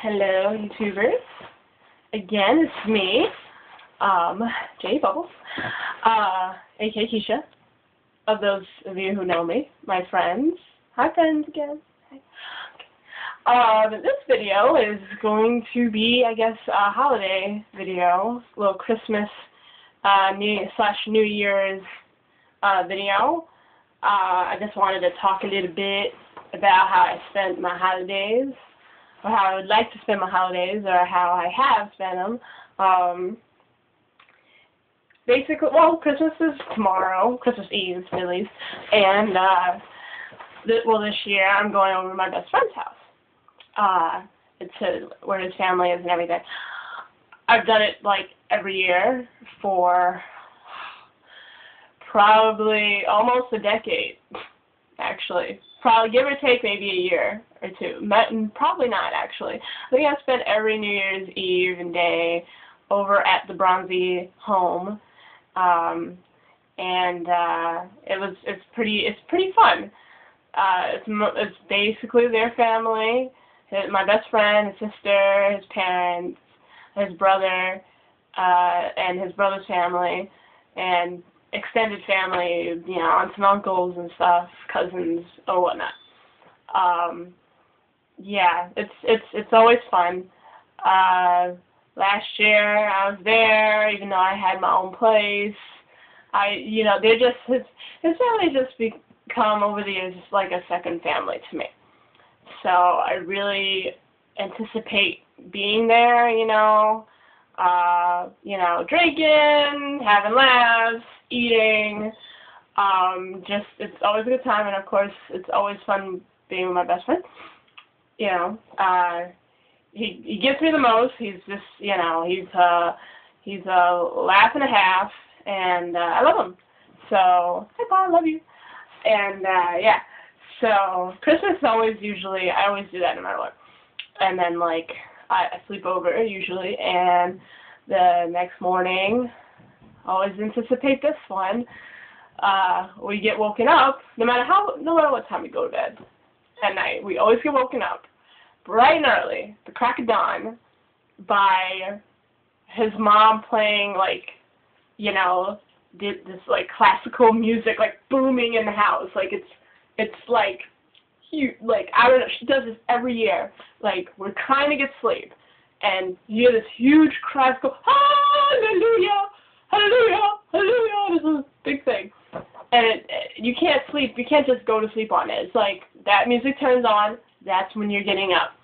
Hello, YouTubers. Again, it's me, Jay Bubbles, aka Keisha, of those of you who know me, my friends. Hi, friends, again. Hi. This video is going to be, I guess, a holiday video, a little Christmas, New Year's, video. I just wanted to talk a little bit about how I spent my holidays, or how I would like to spend my holidays, or how I have spent them. Basically, well, Christmas is tomorrow, Christmas Eve, at least, and, this year I'm going over to my best friend's house, where his family is and everything. I've done it, like, every year for probably almost a decade, actually. Probably, give or take, maybe a year or two. Probably not, actually. I think I spent every New Year's Eve and day over at the Bronzy home, it's pretty fun. It's basically their family, my best friend, his sister, his parents, his brother, and his brother's family, and extended family, you know, aunts and uncles and stuff, cousins or whatnot. Yeah, it's always fun. Last year I was there, even though I had my own place. His family just become over the years just like a second family to me. So I really anticipate being there, drinking, having laughs, eating. It's always a good time, and of course, it's always fun being with my best friend. He gives me the most. He's just, he's a laugh and a half, and I love him. So, hi, Pa, I love you. And, yeah. So, Christmas is always I always do that no matter what. And then, like, I sleep over usually, and the next morning, always anticipate this one. We get woken up, no matter what time we go to bed at night. We always get woken up bright and early, the crack of dawn, by his mom playing, like, this like classical music, like booming in the house. Like it's like huge. Like, I don't know. She does this every year. Like, we're trying to get sleep, and you hear this huge cry go, hallelujah, hallelujah, hallelujah. This is a big thing, and you can't sleep. You can't just go to sleep on it. It's like that music turns on. That's when you're getting up.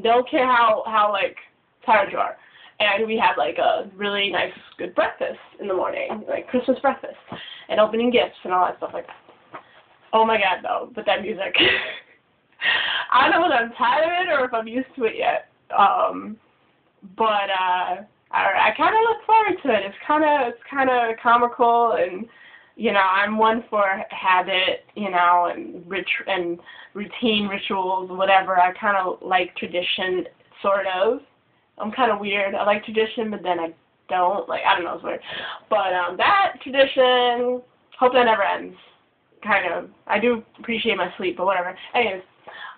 Don't care how like tired you are. And we had like a really nice, good breakfast in the morning, like Christmas breakfast, and opening gifts and all that stuff like that. Oh my God, though, but that music. I don't know whether I'm tired of it or if I'm used to it yet. But I kind of look forward to it. It's kind of comical, and I'm one for habit, and routine rituals, whatever. I kind of like tradition, sort of. I'm kind of weird. I like tradition, but then I don't. Like, I don't know, it's weird. But that tradition, hope that never ends, kind of. I do appreciate my sleep, but whatever. Anyways,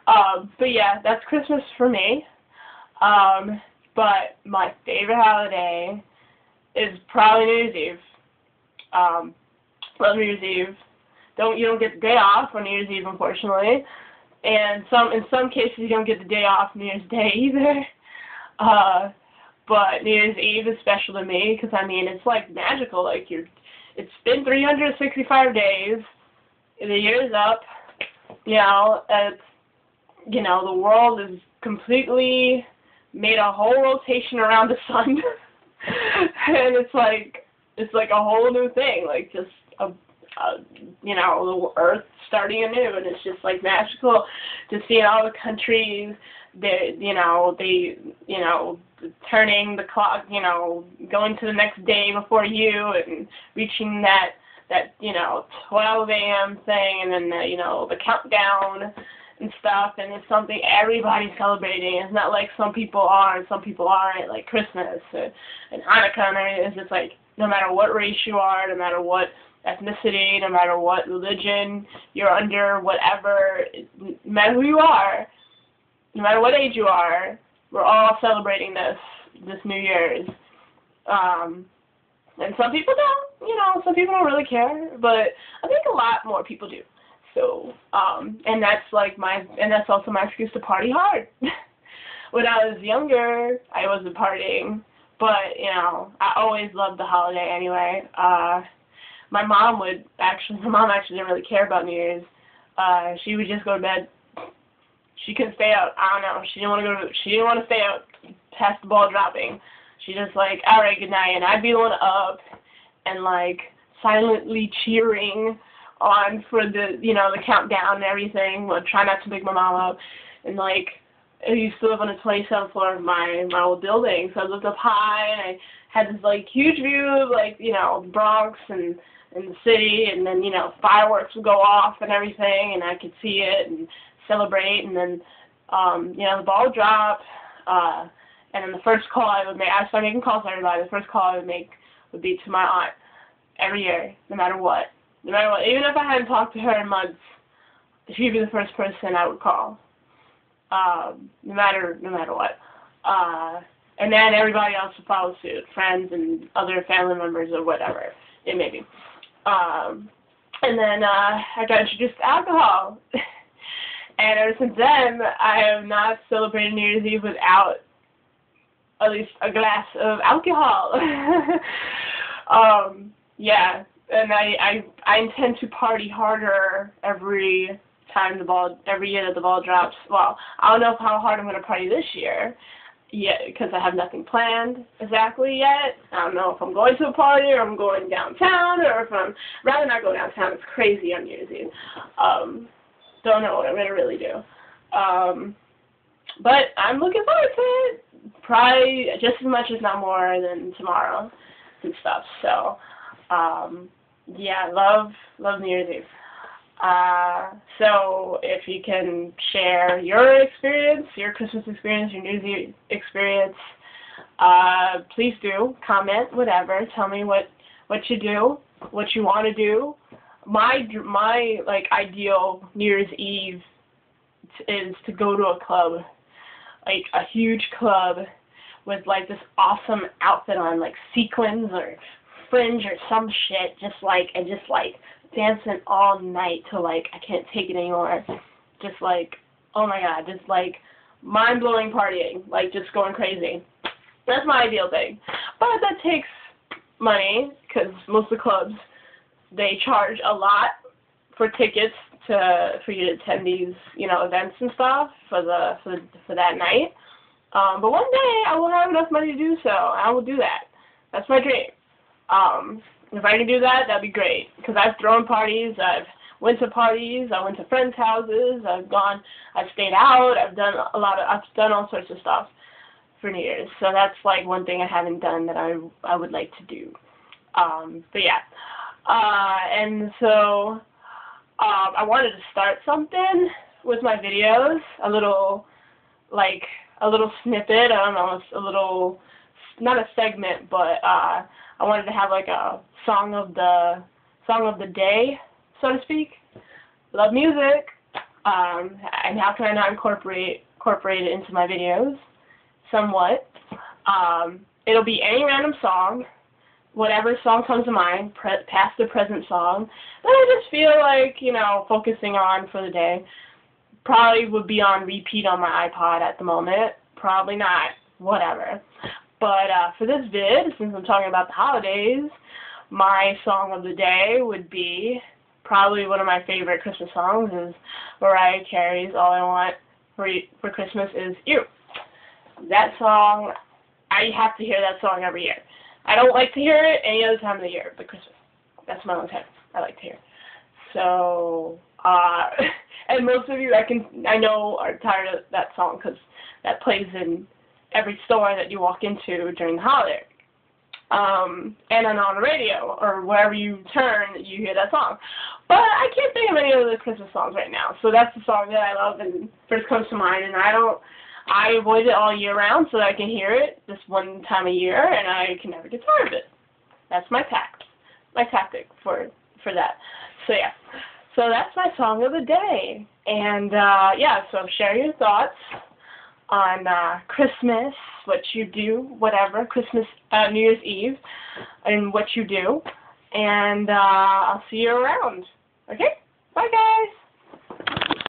but yeah, that's Christmas for me. But my favorite holiday is probably New Year's Eve. Love New Year's Eve. You don't get the day off on New Year's Eve, unfortunately. And in some cases you don't get the day off New Year's Day either. But New Year's Eve is special to me because, it's like magical. Like, it's been 365 days. The year's up. The world is completely made a whole rotation around the sun. And it's like a whole new thing. Like, just the earth starting anew, and it's just like magical to see all the countries. They turning the clock, going to the next day before you, and reaching that 12 a.m. thing, and then the countdown and stuff, and it's something everybody's celebrating. It's not like some people are and some people aren't, like Christmas and Hanukkah and everything. It's just like, no matter what race you are, no matter what ethnicity, no matter what religion you're under, whatever, no matter who you are, no matter what age you are, we're all celebrating this New Year's. And some people don't, some people don't really care, but I think a lot more people do. So, and that's also my excuse to party hard. When I was younger, I wasn't partying, but, I always loved the holiday anyway. My mom actually didn't really care about New Year's. She would just go to bed. She couldn't stay out. I don't know. She didn't want to stay out past the ball dropping. She just like, all right, good night. And I'd be the one up and like silently cheering on for the, the countdown and everything. Would try not to wake my mom up. And like, I used to live on the 27th floor of my old building, so I lived up high, and I had this like huge view of like, the Bronx and the city, and then, fireworks would go off and everything, and I could see it and celebrate, and then, the ball would drop, and then the first call I would make, I started making calls to everybody. The first call I would make would be to my aunt every year, no matter what. No matter what. Even if I hadn't talked to her in months, she'd be the first person I would call. No matter what. And then everybody else would follow suit, friends and other family members or whatever it may be. And then I got introduced to alcohol. And ever since then, I have not celebrated New Year's Eve without at least a glass of alcohol. Yeah, and I intend to party harder every year that the ball drops. Well, I don't know how hard I'm going to party this year yet, because I have nothing planned exactly yet. I don't know if I'm going to a party or I'm going downtown, or if I'm rather not go downtown. It's crazy on New Year's Eve. Don't know what I'm going to really do. But I'm looking forward to it. Probably just as much, if not more, than tomorrow and stuff. So, yeah, love New Year's Eve. So if you can share your experience, your Christmas experience, your New Year's Eve experience, please do. Comment, whatever. Tell me what you do, what you want to do. My like ideal New Year's Eve is to go to a club, like a huge club with like this awesome outfit on, like sequins or fringe or some shit, just like dancing all night till like I can't take it anymore. Just like, oh my god, just like mind-blowing partying, like just going crazy. That's my ideal thing. But that takes money, because most of the clubs, they charge a lot for tickets for you to attend these, events and stuff for that night. But one day I will have enough money to do so. I will do that. That's my dream. If I can do that, that'd be great. Because I've thrown parties, I've went to parties, I went to friends' houses, I've stayed out, I've done all sorts of stuff for New Year's. So that's like one thing I haven't done that I would like to do. But yeah. And so I wanted to start something with my videos, a little snippet, I don't know, a little, not a segment, but I wanted to have like a song of the day, so to speak. Love music, and how can I not incorporate it into my videos? Somewhat. It'll be any random song, whatever song comes to mind, past or present song, that I just feel like, focusing on for the day. Probably would be on repeat on my iPod at the moment. Probably not. Whatever. But for this vid, since I'm talking about the holidays, my song of the day would be probably one of my favorite Christmas songs is Mariah Carey's All I Want for Christmas Is You. That song, I have to hear that song every year. I don't like to hear it any other time of the year but Christmas. That's my only time I like to hear. So, and most of you I know are tired of that song because that plays in every store that you walk into during the holiday. And on the radio, or wherever you turn, you hear that song. But I can't think of any other Christmas songs right now, so that's the song that I love and first comes to mind, and I avoid it all year round so that I can hear it this one time a year, and I can never get tired of it. That's my tactic for that. So yeah, so that's my song of the day, and yeah, so share your thoughts. on Christmas, what you do, whatever, Christmas, New Year's Eve, and what you do. And I'll see you around. Okay? Bye, guys.